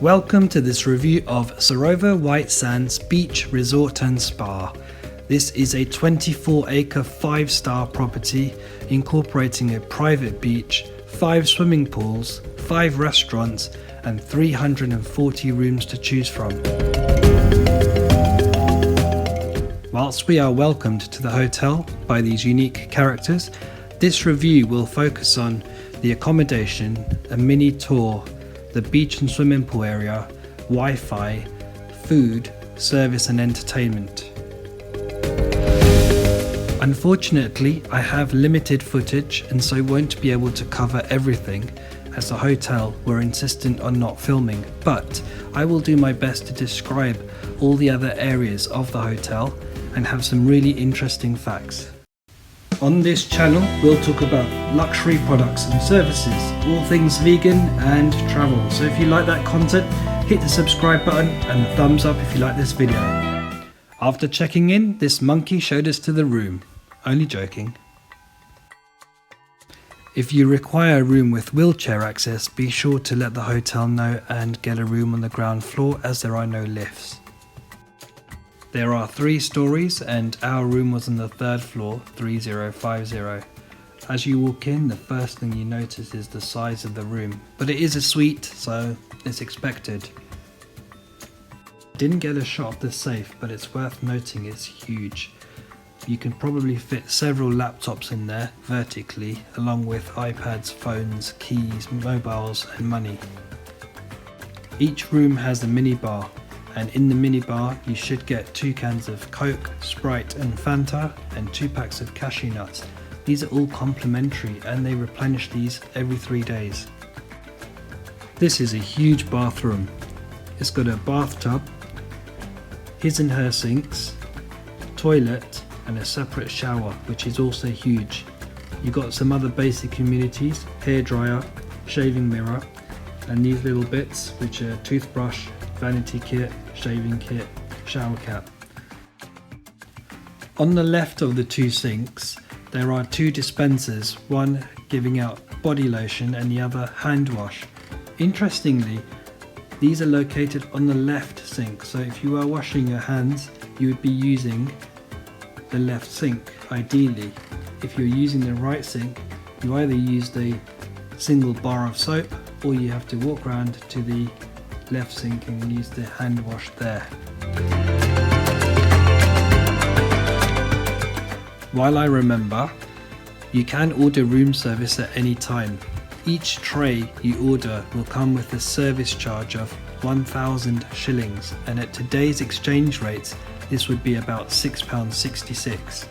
Welcome to this review of Sarova Whitesands Beach Resort and Spa. This is a 24-acre 5-star property incorporating a private beach, 5 swimming pools, 5 restaurants and 340 rooms to choose from. Whilst we are welcomed to the hotel by these unique characters, this review will focus on the accommodation, a mini tour, the beach and swimming pool area, Wi-Fi, food, service and entertainment. Unfortunately, I have limited footage and so won't be able to cover everything as the hotel were insistent on not filming, but I will do my best to describe all the other areas of the hotel and have some really interesting facts. On this channel, we'll talk about luxury products and services, all things vegan and travel. So if you like that content, hit the subscribe button and the thumbs up if you like this video. After checking in, this monkey showed us to the room. Only joking. If you require a room with wheelchair access, be sure to let the hotel know and get a room on the ground floor as there are no lifts. There are 3 stories and our room was on the 3rd floor, 3050. As you walk in, the first thing you notice is the size of the room, but it is a suite, so it's expected. Didn't get a shot of the safe, but it's worth noting it's huge. You can probably fit several laptops in there vertically, along with iPads, phones, keys, mobiles and money. Each room has a mini bar. And in the minibar you should get 2 cans of Coke, Sprite and Fanta and 2 packs of cashew nuts. These are all complimentary and they replenish these every 3 days. This is a huge bathroom. It's got a bathtub, his and her sinks, toilet and a separate shower which is also huge. You've got some other basic amenities, hairdryer, shaving mirror and these little bits which are toothbrush, vanity kit, shaving kit, shower cap. On the left of the 2 sinks there are 2 dispensers, one giving out body lotion and the other hand wash. Interestingly, these are located on the left sink, so if you are washing your hands you would be using the left sink ideally. If you're using the right sink you either use the single bar of soap or you have to walk around to the left sink and use the hand wash there. While I remember, you can order room service at any time. Each tray you order will come with a service charge of 1,000 shillings and at today's exchange rates this would be about £6.66.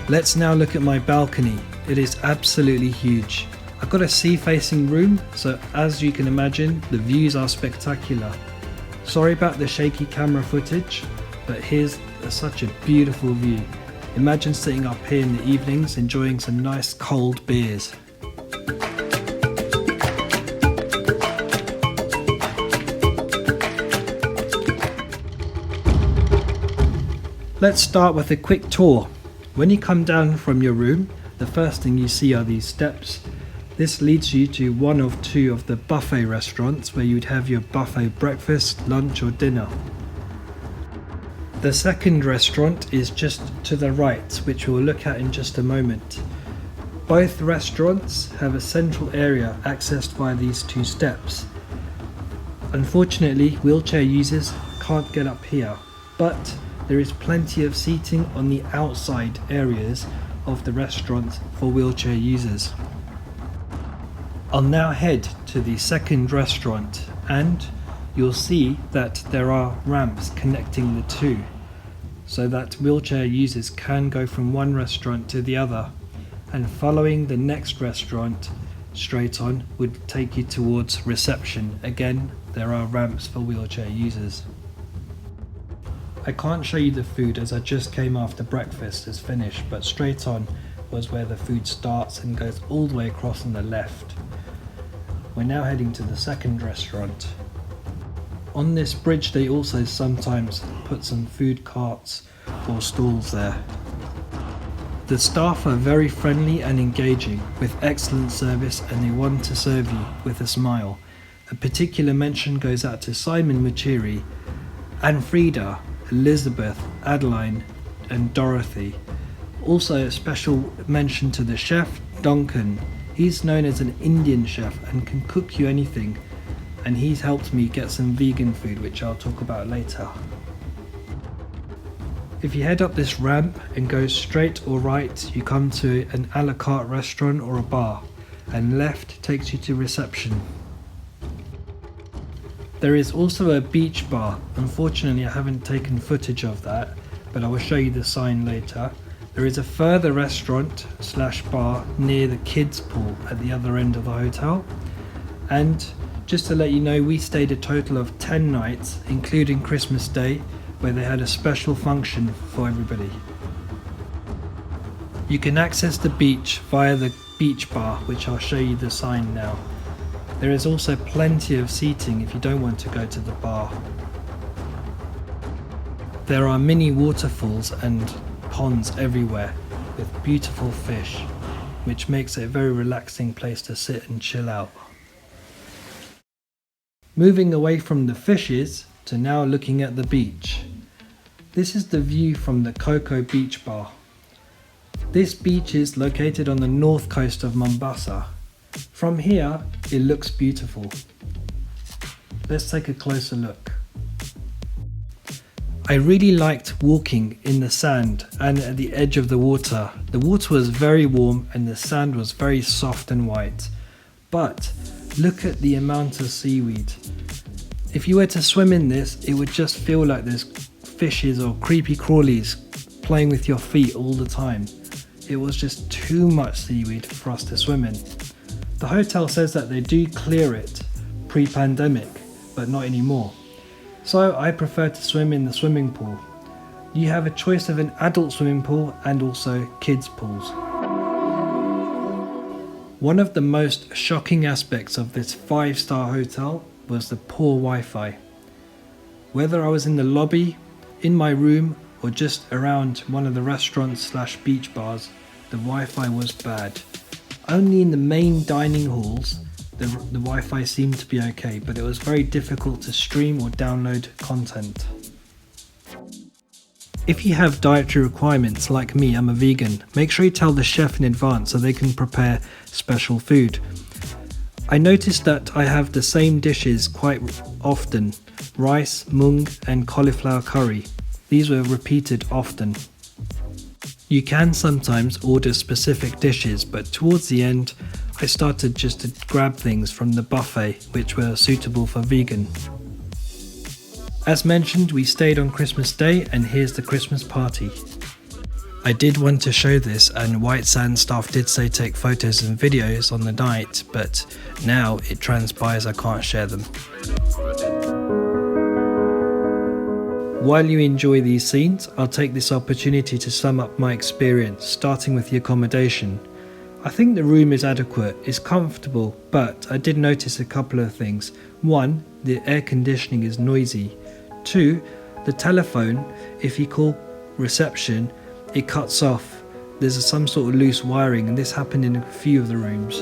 Let's now look at my balcony. It is absolutely huge. I've got a sea-facing room, so as you can imagine, the views are spectacular. Sorry about the shaky camera footage, but here's such a beautiful view. Imagine sitting up here in the evenings enjoying some nice cold beers. Let's start with a quick tour. When you come down from your room, the first thing you see are these steps. This leads you to one of 2 of the buffet restaurants where you'd have your buffet breakfast, lunch or dinner. The second restaurant is just to the right, which we'll look at in just a moment. Both restaurants have a central area accessed by these 2 steps. Unfortunately, wheelchair users can't get up here, but there is plenty of seating on the outside areas of the restaurant for wheelchair users. I'll now head to the second restaurant and you'll see that there are ramps connecting the 2 so that wheelchair users can go from one restaurant to the other, and following the next restaurant straight on would take you towards reception. Again, there are ramps for wheelchair users. I can't show you the food as I just came after breakfast is finished, but straight on was where the food starts and goes all the way across on the left. We're now heading to the second restaurant. On this bridge they also sometimes put some food carts or stalls there. The staff are very friendly and engaging, with excellent service, and they want to serve you with a smile. A particular mention goes out to Simon Muchiri, and Frida, Elizabeth, Adeline and Dorothy. Also a special mention to the chef, Duncan. He's known as an Indian chef and can cook you anything, and he's helped me get some vegan food, which I'll talk about later. If you head up this ramp and go straight or right, you come to an a la carte restaurant or a bar, and left takes you to reception. There is also a beach bar. Unfortunately, I haven't taken footage of that, but I will show you the sign later. There is a further restaurant / bar near the kids pool at the other end of the hotel. And just to let you know, we stayed a total of 10 nights, including Christmas Day, where they had a special function for everybody. You can access the beach via the beach bar, which I'll show you the sign now. There is also plenty of seating if you don't want to go to the bar. There are mini waterfalls and ponds everywhere with beautiful fish, which makes it a very relaxing place to sit and chill out. Moving away from the fishes to now looking at the beach. This is the view from the Coco Beach Bar. This beach is located on the north coast of Mombasa. From here, it looks beautiful. Let's take a closer look. I really liked walking in the sand and at the edge of the water. The water was very warm and the sand was very soft and white. But look at the amount of seaweed. If you were to swim in this, it would just feel like there's fishes or creepy crawlies playing with your feet all the time. It was just too much seaweed for us to swim in. The hotel says that they do clear it pre-pandemic, but not anymore. So I prefer to swim in the swimming pool. You have a choice of an adult swimming pool and also kids pools. One of the most shocking aspects of this 5-star hotel was the poor Wi-Fi. Whether I was in the lobby, in my room, or just around one of the restaurants / beach bars, the Wi-Fi was bad. Only in the main dining halls the Wi-Fi seemed to be okay, but it was very difficult to stream or download content. If you have dietary requirements like me, I'm a vegan, make sure you tell the chef in advance so they can prepare special food. I noticed that I have the same dishes quite often: rice, mung and cauliflower curry. These were repeated often. You can sometimes order specific dishes, but towards the end I started just to grab things from the buffet which were suitable for vegan. As mentioned, we stayed on Christmas Day, and here's the Christmas party. I did want to show this, and Whitesands staff did say take photos and videos on the night, but now it transpires I can't share them. While you enjoy these scenes, I'll take this opportunity to sum up my experience, starting with the accommodation. I think the room is adequate, it's comfortable, but I did notice a couple of things. 1, the air conditioning is noisy. 2, the telephone, if you call reception, it cuts off. There's some sort of loose wiring, and this happened in a few of the rooms.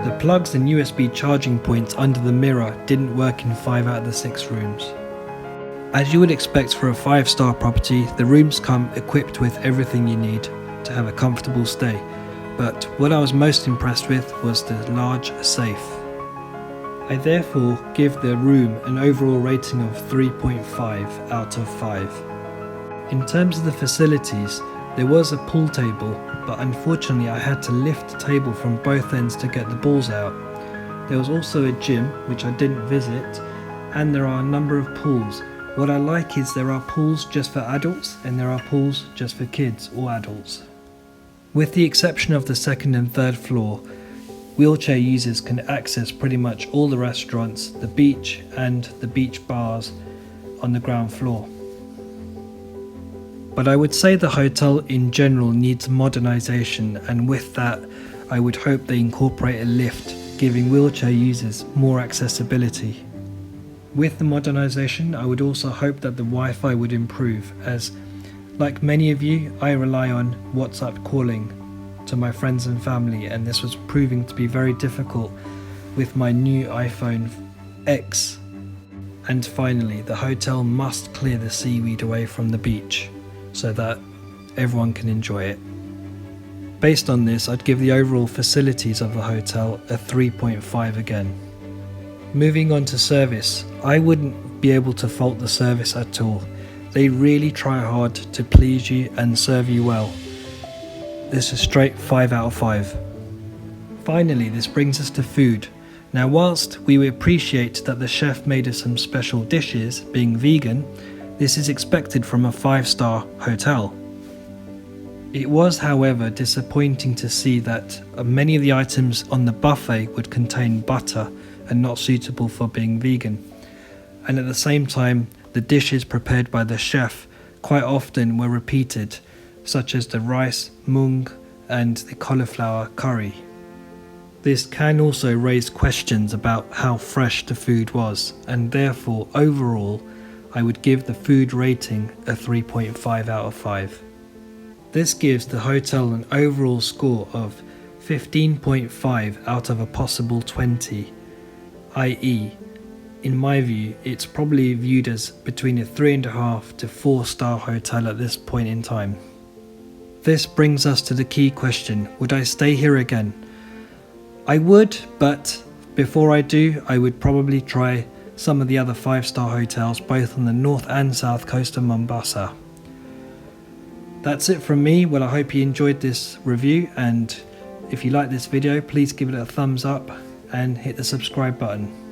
The plugs and USB charging points under the mirror didn't work in 5 out of the 6 rooms. As you would expect for a 5-star property, the rooms come equipped with everything you need to have a comfortable stay, but what I was most impressed with was the large safe. I therefore give the room an overall rating of 3.5 out of 5. In terms of the facilities, there was a pool table, but unfortunately I had to lift the table from both ends to get the balls out. There was also a gym, which I didn't visit, and there are a number of pools. What I like is there are pools just for adults and there are pools just for kids or adults. With the exception of the 2nd and 3rd floor, wheelchair users can access pretty much all the restaurants, the beach and the beach bars on the ground floor. But I would say the hotel in general needs modernisation, and with that I would hope they incorporate a lift giving wheelchair users more accessibility. With the modernisation, I would also hope that the Wi-Fi would improve, as like many of you, I rely on WhatsApp calling to my friends and family, and this was proving to be very difficult with my new iPhone X. And finally, the hotel must clear the seaweed away from the beach so that everyone can enjoy it. Based on this, I'd give the overall facilities of the hotel a 3.5 again. Moving on to service, I wouldn't be able to fault the service at all. They really try hard to please you and serve you well. This is a straight 5 out of 5. Finally, this brings us to food. Now, whilst we appreciate that the chef made us some special dishes, being vegan, this is expected from a 5-star hotel. It was, however, disappointing to see that many of the items on the buffet would contain butter and not suitable for being vegan. And at the same time, the dishes prepared by the chef quite often were repeated, such as the rice, mung, and the cauliflower curry. This can also raise questions about how fresh the food was, and therefore overall I would give the food rating a 3.5 out of 5. This gives the hotel an overall score of 15.5 out of a possible 20, i.e., in my view, it's probably viewed as between a 3.5 to 4-star hotel at this point in time. This brings us to the key question: would I stay here again? I would, but before I do, I would probably try some of the other 5-star hotels, both on the north and south coast of Mombasa. That's it from me. Well, I hope you enjoyed this review, and if you like this video, please give it a thumbs up and hit the subscribe button.